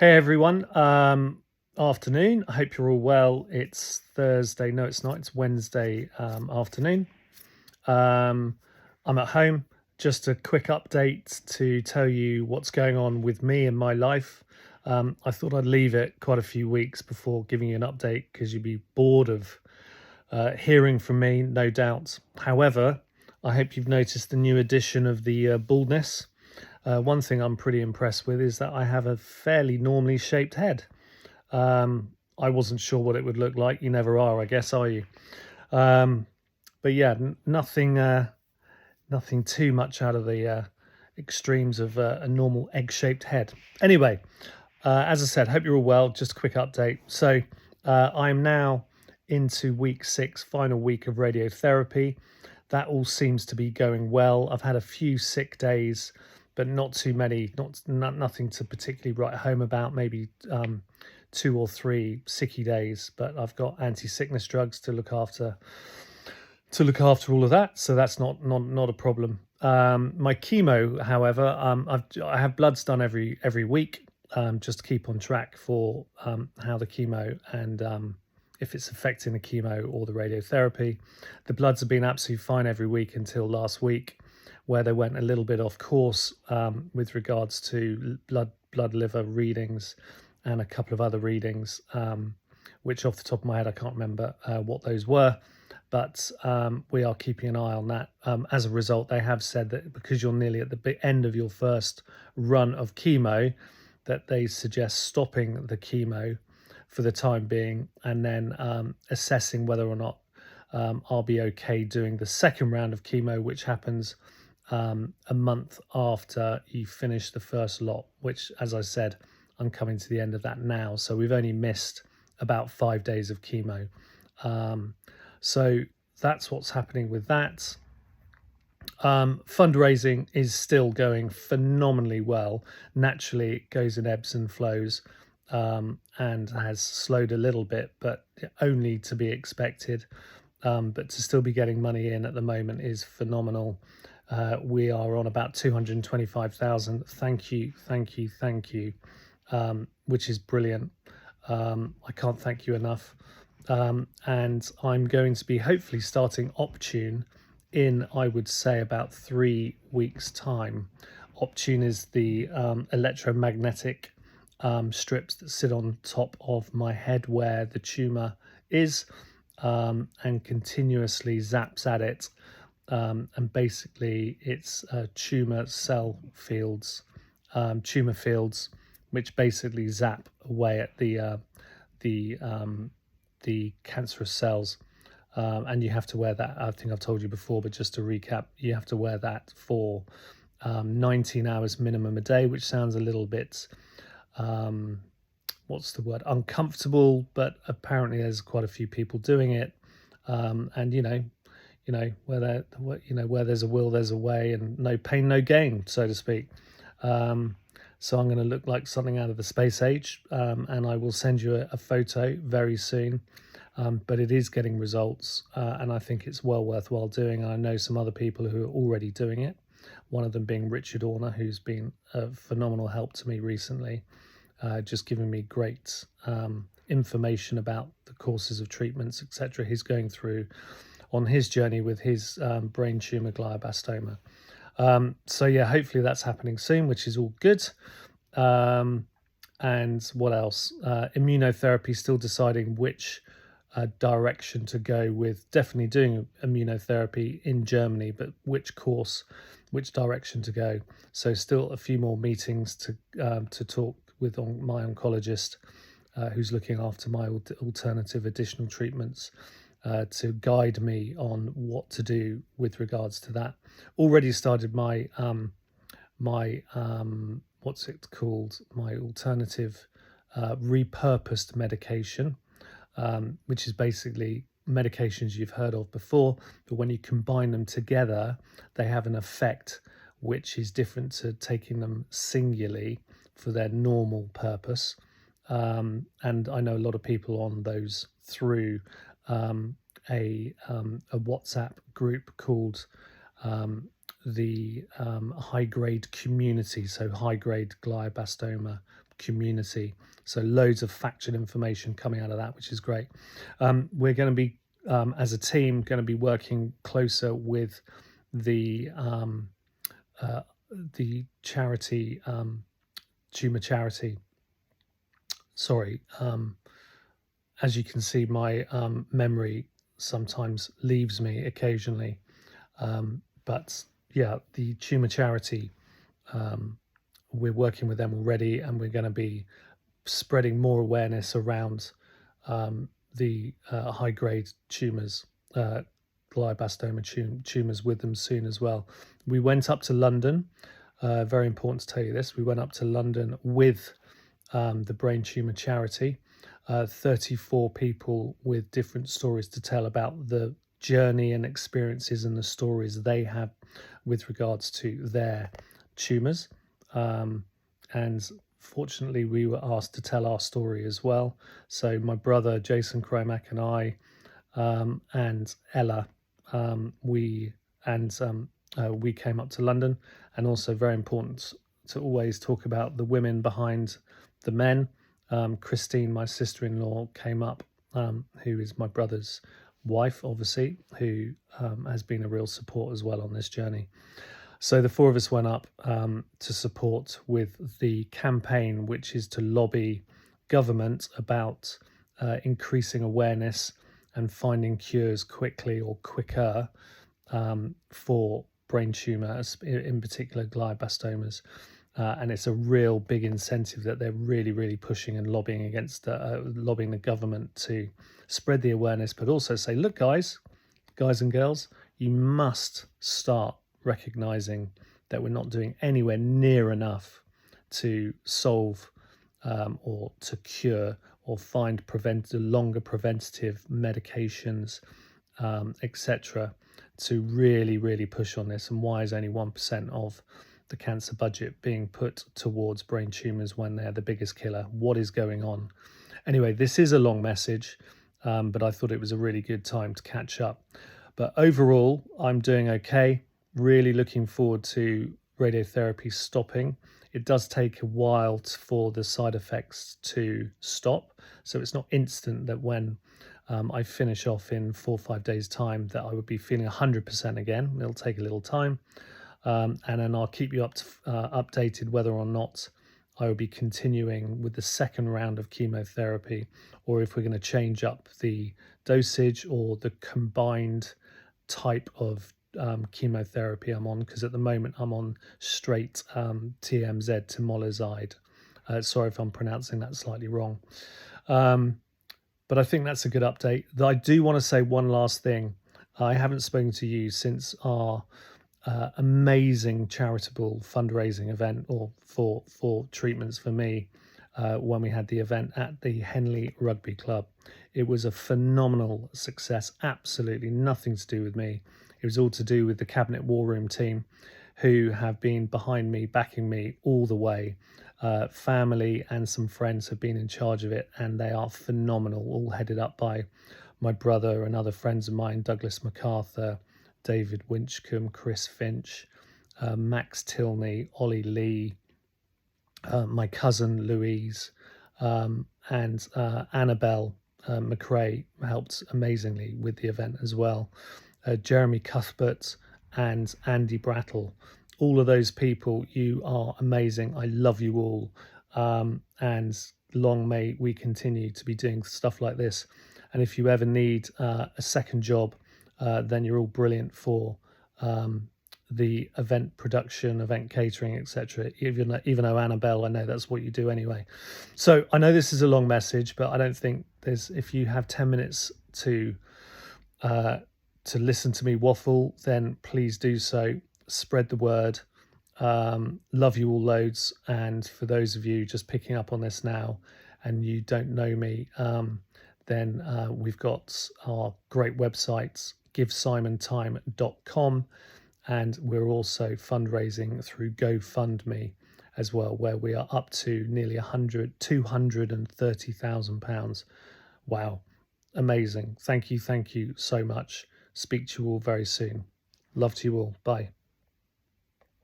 Hey everyone, afternoon. I hope you're all well. It's Thursday. No, it's not. It's Wednesday afternoon. Um, I'm at home. Just a quick update to tell you what's going on with me in my life. I thought I'd leave it quite a few weeks before giving you an update because you'd be bored of hearing from me, no doubt. However, I hope you've noticed the new edition of the baldness. One thing I'm pretty impressed with is that I have a fairly normally shaped head. I wasn't sure what it would look like. You never are, I guess, are you? Um, but yeah, nothing too much out of the extremes of a normal egg-shaped head. Anyway, as I said, hope you're all well. Just a quick update. So I'm now into week 6, final week of radiotherapy. That all seems to be going well. I've had a few sick days, but not too many. Nothing to particularly write home about. Maybe 2 or 3 sicky days. But I've got anti-sickness drugs to look after all of that, so that's not a problem. My chemo, however, I have bloods done every week, just to keep on track for how the chemo and if it's affecting the chemo or the radiotherapy. The bloods have been absolutely fine every week until last week, where they went a little bit off course with regards to blood liver readings and a couple of other readings, which off the top of my head I can't remember what those were. But we are keeping an eye on that. As a result, they have said that because you're nearly at the end of your first run of chemo, that they suggest stopping the chemo for the time being and then assessing whether or not I'll be okay doing the second round of chemo, which happens a month after you finish the first lot, which, as I said, I'm coming to the end of that now. So we've only missed about 5 days of chemo. So that's what's happening with that. Fundraising is still going phenomenally well. Naturally, it goes in ebbs and flows, and has slowed a little bit, but only to be expected. But to still be getting money in at the moment is phenomenal. We are on about 225,000. Thank you, thank you, thank you, which is brilliant. I can't thank you enough. And I'm going to be hopefully starting Optune in, I would say, about 3 weeks' time. Optune is the electromagnetic strips that sit on top of my head where the tumour is, and continuously zaps at it. And basically, it's tumour fields, which basically zap away at the the cancerous cells. And you have to wear that. I think I've told you before, but just to recap, you have to wear that for 19 hours minimum a day, which sounds a little bit, what's the word, uncomfortable, but apparently there's quite a few people doing it. And where there's a will, there's a way, and no pain, no gain, so to speak. So I'm going to look like something out of the space age, and I will send you a photo very soon. But it is getting results, and I think it's well worthwhile doing. I know some other people who are already doing it, one of them being Richard Orner, who's been a phenomenal help to me recently, just giving me great information about the courses of treatments, etc. he's going through on his journey with his brain tumor glioblastoma. So yeah, hopefully that's happening soon, which is all good. And what else? Immunotherapy, still deciding which direction to go with. Definitely doing immunotherapy in Germany, but which direction to go. So still a few more meetings to talk with my oncologist, who's looking after my alternative additional treatments, to guide me on what to do with regards to that. Already started my what's it called? My alternative repurposed medication, which is basically medications you've heard of before, but when you combine them together, they have an effect which is different to taking them singularly for their normal purpose. And I know a lot of people on those through a WhatsApp group called the high grade community, so high grade glioblastoma community. So loads of factual information coming out of that, which is great. We're going to be, as a team, going to be working closer with the uh, charity, tumor charity. Sorry, as you can see, my memory sometimes leaves me occasionally. But yeah, the tumor charity, we're working with them already, and we're going to be spreading more awareness around the high-grade tumors, glioblastoma tumors with them soon as well. We went up to London. Very important to tell you this. We went up to London with the Brain Tumor Charity. 34 people with different stories to tell about the journey and experiences and the stories they have with regards to their tumors. And fortunately, we were asked to tell our story as well. So my brother Jason Cromack and I, and Ella, we came up to London. And also very important to always talk about the women behind the men. Christine, my sister-in-law, came up, who is my brother's wife, obviously, who has been a real support as well on this journey. So the four of us went up to support with the campaign, which is to lobby government about increasing awareness and finding cures quickly or quicker for brain tumours, in particular glioblastomas. And it's a real big incentive that they're really pushing and lobbying against, lobbying the government to spread the awareness, but also say, look, guys and girls, you must start recognizing that we're not doing anywhere near enough to solve or to cure or find longer preventative medications, etc., to really push on this. And why is only 1% of the cancer budget being put towards brain tumours when they're the biggest killer? What is going on? Anyway, this is a long message, but I thought it was a really good time to catch up. But overall, I'm doing okay. Really looking forward to radiotherapy stopping. It does take a while for the side effects to stop. So it's not instant that when I finish off in 4 or 5 days' time that I would be feeling 100% again. It'll take a little time. And then I'll keep you updated whether or not I will be continuing with the second round of chemotherapy, or if we're going to change up the dosage or the combined type of chemotherapy I'm on, because at the moment I'm on straight TMZ, temolizide. Sorry if I'm pronouncing that slightly wrong. But I think that's a good update. I do want to say one last thing. I haven't spoken to you since our amazing charitable fundraising event, or for treatments for me, when we had the event at the Henley Rugby Club. It was a phenomenal success. Absolutely nothing to do with me. It was all to do with the Cabinet War Room team, who have been behind me, backing me all the way. Family and some friends have been in charge of it, and they are phenomenal, all headed up by my brother and other friends of mine, Douglas MacArthur, David Winchcombe, Chris Finch, Max Tilney, Ollie Lee, my cousin Louise, and Annabelle McRae helped amazingly with the event as well. Jeremy Cuthbert and Andy Brattle. All of those people, you are amazing. I love you all. And long may we continue to be doing stuff like this. And if you ever need a second job, then you're all brilliant for the event production, event catering, etc. Even though Annabelle, I know that's what you do anyway. So I know this is a long message, but I don't think if you have 10 minutes to listen to me waffle, then please do so. Spread the word. Love you all loads. And for those of you just picking up on this now and you don't know me, then we've got our great websites, givesimontime.com, and we're also fundraising through GoFundMe as well, where we are up to nearly £230,000. Wow, amazing. Thank you so much. Speak to you all very soon. Love to you all. Bye.